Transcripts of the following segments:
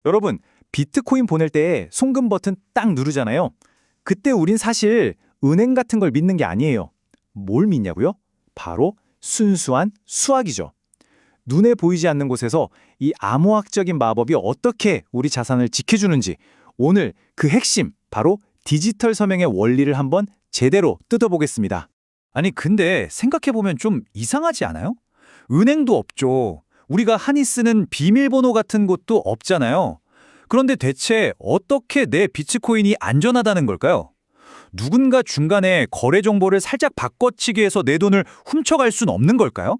여러분, 비트코인 보낼 때 송금 버튼 딱 누르잖아요. 그때 우린 사실 은행 같은 걸 믿는 게 아니에요. 뭘 믿냐고요? 바로 순수한 수학이죠. 눈에 보이지 않는 곳에서 이 암호학적인 마법이 어떻게 우리 자산을 지켜주는지 오늘 그 핵심, 바로 디지털 서명의 원리를 한번 제대로 뜯어보겠습니다. 아니, 근데 생각해보면 좀 이상하지 않아요? 은행도 없죠. 우리가 흔히 쓰는 비밀번호 같은 곳도 없잖아요. 그런데 대체 어떻게 내 비트코인이 안전하다는 걸까요? 누군가 중간에 거래 정보를 살짝 바꿔치기 해서 내 돈을 훔쳐갈 순 없는 걸까요?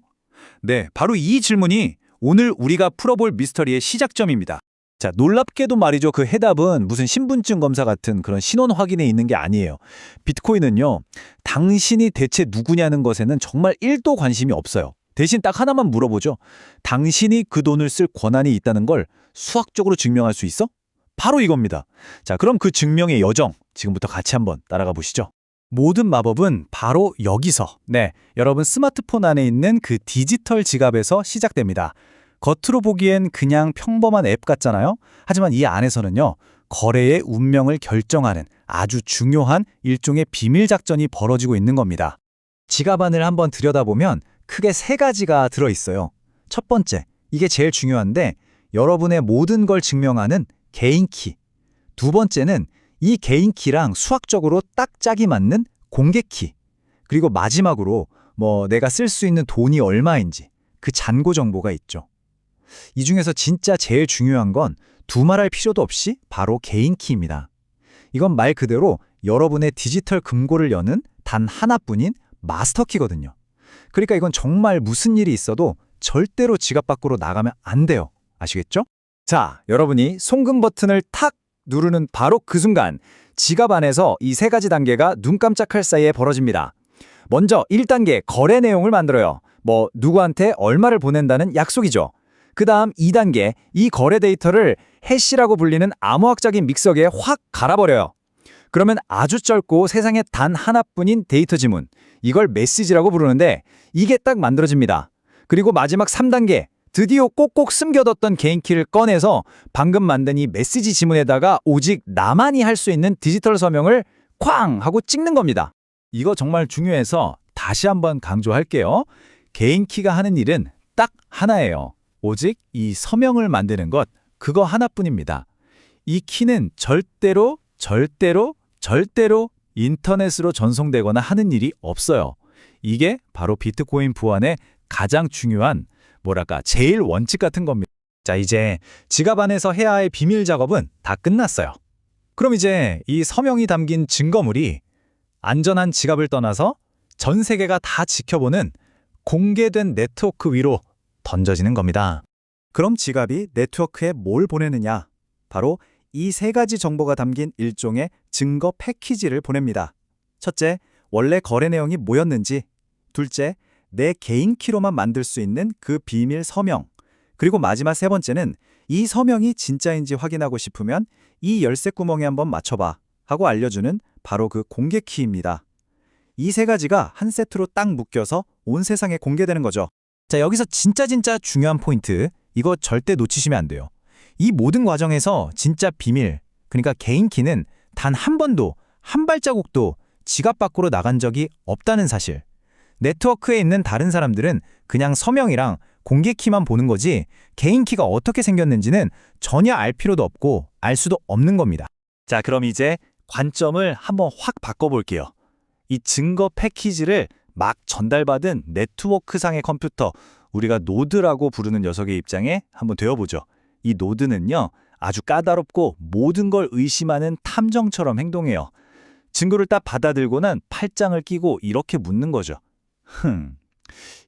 네, 바로 이 질문이 오늘 우리가 풀어볼 미스터리의 시작점입니다. 자, 놀랍게도 말이죠. 그 해답은 무슨 신분증 검사 같은 그런 신원 확인에 있는 게 아니에요. 비트코인은요, 당신이 대체 누구냐는 것에는 정말 1도 관심이 없어요. 대신 딱 하나만 물어보죠. 당신이 그 돈을 쓸 권한이 있다는 걸 수학적으로 증명할 수 있어? 바로 이겁니다. 자, 그럼 그 증명의 여정, 지금부터 같이 한번 따라가 보시죠. 모든 마법은 바로 여기서, 여러분 스마트폰 안에 있는 그 디지털 지갑에서 시작됩니다. 겉으로 보기엔 그냥 평범한 앱 같잖아요. 하지만 이 안에서는요, 거래의 운명을 결정하는 아주 중요한 일종의 비밀 작전이 벌어지고 있는 겁니다. 지갑 안을 한번 들여다보면 크게 3가지가 들어있어요. 첫 번째, 이게 제일 중요한데 여러분의 모든 걸 증명하는 개인 키. 두 번째는 이 개인 키랑 수학적으로 딱 짝이 맞는 공개 키. 그리고 마지막으로 내가 쓸 수 있는 돈이 얼마인지 그 잔고 정보가 있죠. 이 중에서 진짜 제일 중요한 건 두말할 필요도 없이 바로 개인 키입니다. 이건 말 그대로 여러분의 디지털 금고를 여는 단 하나뿐인 마스터 키거든요. 그러니까 이건 정말 무슨 일이 있어도 절대로 지갑 밖으로 나가면 안 돼요. 아시겠죠? 자, 여러분이 송금 버튼을 탁 누르는 바로 그 순간 지갑 안에서 이 3가지 단계가 눈 깜짝할 사이에 벌어집니다. 먼저 1단계 거래 내용을 만들어요. 누구한테 얼마를 보낸다는 약속이죠. 그 다음 2단계 이 거래 데이터를 해시라고 불리는 암호학적인 믹서기에 확 갈아버려요. 그러면 아주 짧고 세상에 단 하나뿐인 데이터 지문, 이걸 메시지라고 부르는데 이게 딱 만들어집니다. 그리고 마지막 3단계, 드디어 꼭꼭 숨겨뒀던 개인키를 꺼내서 방금 만든 이 메시지 지문에다가 오직 나만이 할 수 있는 디지털 서명을 쾅 하고 찍는 겁니다. 이거 정말 중요해서 다시 한번 강조할게요. 개인키가 하는 일은 딱 하나예요. 오직 이 서명을 만드는 것, 그거 하나뿐입니다. 이 키는 절대로 인터넷으로 전송되거나 하는 일이 없어요. 이게 바로 비트코인 보안의 가장 중요한, 제일 원칙 같은 겁니다. 자, 이제 지갑 안에서 해야 할 비밀 작업은 다 끝났어요. 그럼 이제 이 서명이 담긴 증거물이 안전한 지갑을 떠나서 전 세계가 다 지켜보는 공개된 네트워크 위로 던져지는 겁니다. 그럼 지갑이 네트워크에 뭘 보내느냐? 바로 이 3가지 정보가 담긴 일종의 증거 패키지를 보냅니다. 첫째, 원래 거래 내용이 뭐였는지. 둘째, 내 개인 키로만 만들 수 있는 그 비밀 서명. 그리고 마지막 3번째는 이 서명이 진짜인지 확인하고 싶으면 이 열쇠 구멍에 한번 맞춰봐 하고 알려주는 바로 그 공개 키입니다. 이 3가지가 한 세트로 딱 묶여서 온 세상에 공개되는 거죠. 자, 여기서 진짜 중요한 포인트, 이거 절대 놓치시면 안 돼요. 이 모든 과정에서 진짜 비밀, 그러니까 개인 키는 단 한 번도, 한 발자국도 지갑 밖으로 나간 적이 없다는 사실. 네트워크에 있는 다른 사람들은 그냥 서명이랑 공개 키만 보는 거지 개인 키가 어떻게 생겼는지는 전혀 알 필요도 없고 알 수도 없는 겁니다. 자, 그럼 이제 관점을 한번 확 바꿔볼게요. 이 증거 패키지를 막 전달받은 네트워크상의 컴퓨터, 우리가 노드라고 부르는 녀석의 입장에 한번 되어보죠. 이 노드는요, 아주 까다롭고 모든 걸 의심하는 탐정처럼 행동해요. 증거를 딱 받아들고는 팔짱을 끼고 이렇게 묻는 거죠.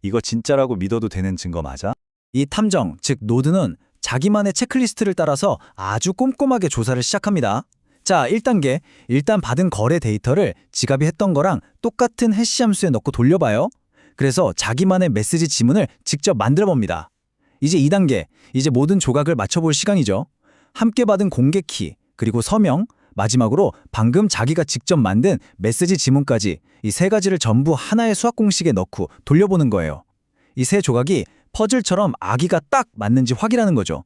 이거 진짜라고 믿어도 되는 증거 맞아? 이 탐정, 즉 노드는 자기만의 체크리스트를 따라서 아주 꼼꼼하게 조사를 시작합니다. 자, 1단계, 일단 받은 거래 데이터를 지갑이 했던 거랑 똑같은 해시 함수에 넣고 돌려봐요. 그래서 자기만의 메시지 지문을 직접 만들어 봅니다. 이제 2단계, 이제 모든 조각을 맞춰볼 시간이죠. 함께 받은 공개 키, 그리고 서명, 마지막으로 방금 자기가 직접 만든 메시지 지문까지 이 3가지를 전부 하나의 수학 공식에 넣고 돌려보는 거예요. 이 3 조각이 퍼즐처럼 아기가 딱 맞는지 확인하는 거죠.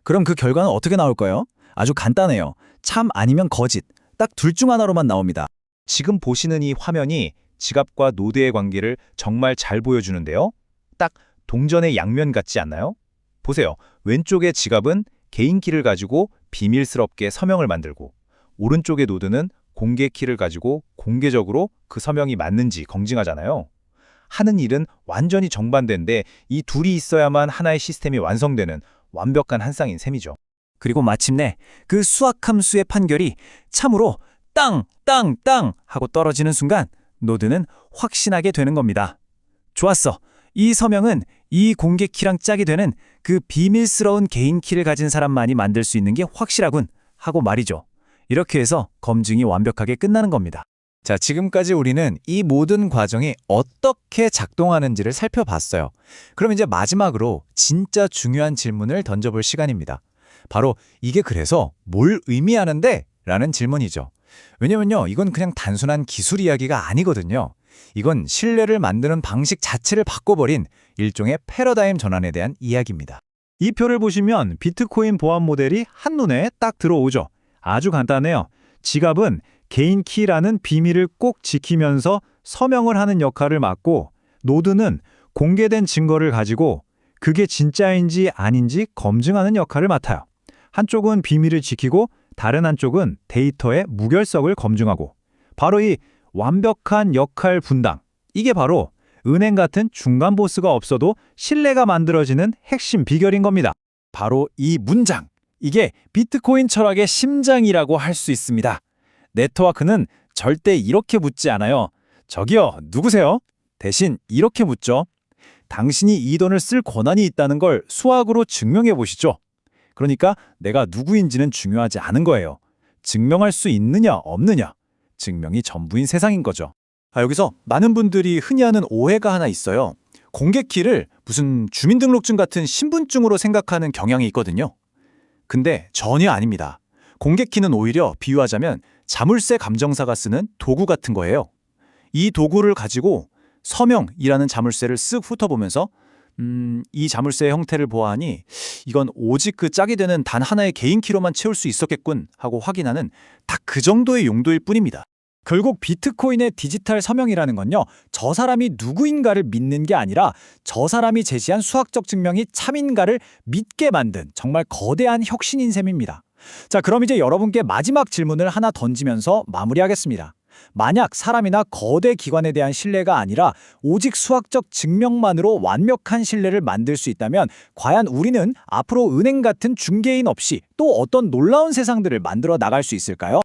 그럼 그 결과는 어떻게 나올까요? 아주 간단해요. 참 아니면 거짓. 딱 둘 중 하나로만 나옵니다. 지금 보시는 이 화면이 지갑과 노드의 관계를 정말 잘 보여주는데요. 딱 동전의 양면 같지 않나요? 보세요. 왼쪽의 지갑은 개인 키를 가지고 비밀스럽게 서명을 만들고, 오른쪽의 노드는 공개 키를 가지고 공개적으로 그 서명이 맞는지 검증하잖아요. 하는 일은 완전히 정반대인데 이 둘이 있어야만 하나의 시스템이 완성되는 완벽한 한 쌍인 셈이죠. 그리고 마침내 그 수학 함수의 판결이 참으로 땅, 땅, 땅 하고 떨어지는 순간 노드는 확신하게 되는 겁니다. 좋았어. 이 서명은 이 공개 키랑 짝이 되는 그 비밀스러운 개인 키를 가진 사람만이 만들 수 있는 게 확실하군 하고 말이죠. 이렇게 해서 검증이 완벽하게 끝나는 겁니다. 자, 지금까지 우리는 이 모든 과정이 어떻게 작동하는지를 살펴봤어요. 그럼 이제 마지막으로 진짜 중요한 질문을 던져볼 시간입니다. 바로 이게 그래서 뭘 의미하는데? 라는 질문이죠. 왜냐면요, 이건 그냥 단순한 기술 이야기가 아니거든요. 이건 신뢰를 만드는 방식 자체를 바꿔버린 일종의 패러다임 전환에 대한 이야기입니다. 이 표를 보시면 비트코인 보안 모델이 한눈에 딱 들어오죠. 아주 간단해요. 지갑은 개인 키라는 비밀을 꼭 지키면서 서명을 하는 역할을 맡고, 노드는 공개된 증거를 가지고 그게 진짜인지 아닌지 검증하는 역할을 맡아요. 한쪽은 비밀을 지키고 다른 한쪽은 데이터의 무결석을 검증하고, 바로 이 완벽한 역할 분담, 이게 바로 은행 같은 중간 보스가 없어도 신뢰가 만들어지는 핵심 비결인 겁니다. 바로 이 문장, 이게 비트코인 철학의 심장이라고 할 수 있습니다. 네트워크는 절대 이렇게 묻지 않아요. 저기요, 누구세요? 대신 이렇게 묻죠. 당신이 이 돈을 쓸 권한이 있다는 걸 수학으로 증명해 보시죠. 그러니까 내가 누구인지는 중요하지 않은 거예요. 증명할 수 있느냐 없느냐, 증명이 전부인 세상인 거죠. 여기서 많은 분들이 흔히 하는 오해가 하나 있어요. 공개 키를 무슨 주민등록증 같은 신분증으로 생각하는 경향이 있거든요. 근데 전혀 아닙니다. 공개 키는 오히려 비유하자면 자물쇠 감정사가 쓰는 도구 같은 거예요. 이 도구를 가지고 서명이라는 자물쇠를 쓱 훑어보면서 이 자물쇠의 형태를 보아하니 이건 오직 그 짝이 되는 단 하나의 개인 키로만 채울 수 있었겠군 하고 확인하는 딱 그 정도의 용도일 뿐입니다. 결국 비트코인의 디지털 서명이라는 건요, 저 사람이 누구인가를 믿는 게 아니라 저 사람이 제시한 수학적 증명이 참인가를 믿게 만든 정말 거대한 혁신인 셈입니다. 자, 그럼 이제 여러분께 마지막 질문을 하나 던지면서 마무리하겠습니다. 만약 사람이나 거대 기관에 대한 신뢰가 아니라 오직 수학적 증명만으로 완벽한 신뢰를 만들 수 있다면 과연 우리는 앞으로 은행 같은 중개인 없이 또 어떤 놀라운 세상들을 만들어 나갈 수 있을까요?